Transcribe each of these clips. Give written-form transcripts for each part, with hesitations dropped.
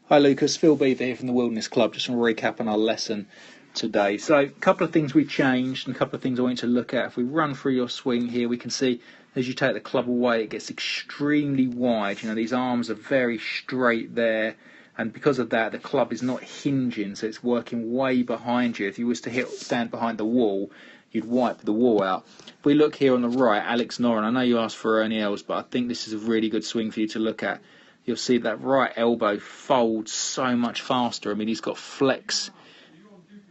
Hi Lucas, Phil Beever here from the Wilderness Club. Just want to recap on our lesson today. So a couple of things we changed and a couple of things I want you to look at. If we run through your swing here, we can see as you take the club away it gets extremely wide. You know, these arms are very straight there, and because of that the club is not hinging, so it's working way behind you. If you was to stand behind the wall, you'd wipe the wall out. If we look here on the right, Alex Noren, I know you asked for Ernie Els, but I think this is a really good swing for you to look at. You'll see that right elbow folds so much faster. I mean, he's got flex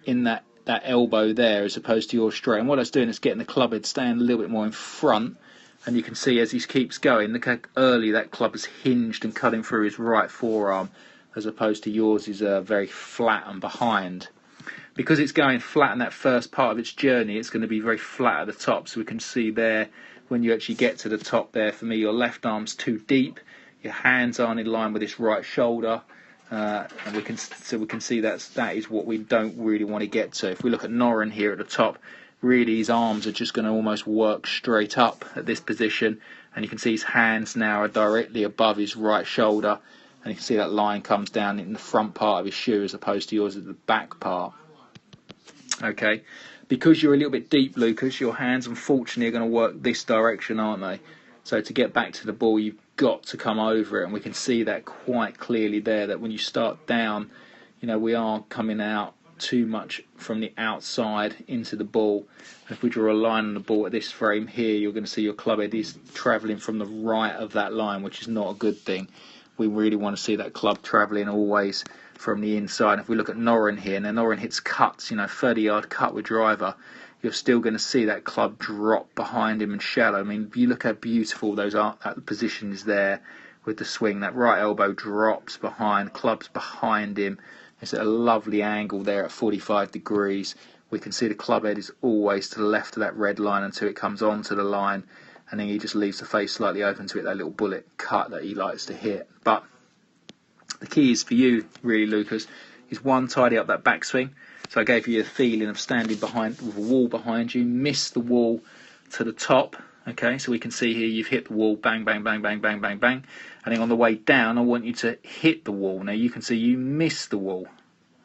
in that elbow there as opposed to your straight. And what it's doing is getting the club head staying a little bit more in front. And you can see as he keeps going, look how early that club is hinged and cutting through his right forearm, as opposed to yours is very flat and behind. Because it's going flat in that first part of its journey, it's going to be very flat at the top. So we can see there, when you actually get to the top there, for me, your left arm's too deep. Your hands aren't in line with this right shoulder, and we can see that is what we don't really want to get to. If we look at Noren here at the top, really his arms are just going to almost work straight up at this position, and you can see his hands now are directly above his right shoulder, and you can see that line comes down in the front part of his shoe as opposed to yours at the back part. Okay, because you're a little bit deep, Lucas, your hands unfortunately are going to work this direction, aren't they? So to get back to the ball, you've got to come over it, and we can see that quite clearly there, that when you start down, you know, we are coming out too much from the outside into the ball. And if we draw a line on the ball at this frame here, you're going to see your club head is travelling from the right of that line, which is not a good thing. We really want to see that club travelling always from the inside. If we look at Noren here, now Noren hits cuts, you know, 30-yard cut with driver, you're still going to see that club drop behind him and shallow. I mean, you look how beautiful those are, that position is there with the swing. That right elbow drops behind, club's behind him. It's at a lovely angle there at 45 degrees. We can see the club head is always to the left of that red line until it comes onto the line, and then he just leaves the face slightly open to hit that little bullet cut that he likes to hit. But the key is for you, really, Lucas, is one, tidy up that backswing. So I gave you a feeling of standing behind with a wall behind you, miss the wall to the top. Okay, so we can see here you've hit the wall, bang, bang, bang, bang, bang, bang, bang. And then on the way down, I want you to hit the wall. Now you can see you miss the wall.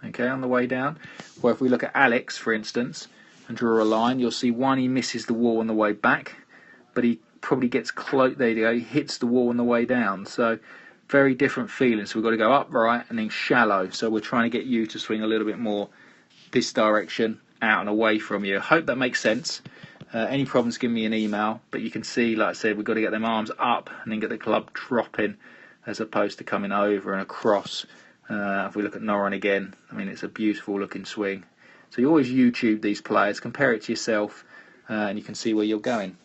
Okay, on the way down. Where if we look at Alex, for instance, and draw a line, you'll see one, he misses the wall on the way back, but he probably gets close. There you go, he hits the wall on the way down. So very different feelings. So we've got to go upright and then shallow. So we're trying to get you to swing a little bit more this direction, out and away from you. I hope that makes sense. Any problems, give me an email. But you can see, like I said, we've got to get them arms up and then get the club dropping as opposed to coming over and across. If we look at Noren again, I mean, it's a beautiful looking swing. So you always YouTube these players, compare it to yourself, and you can see where you're going.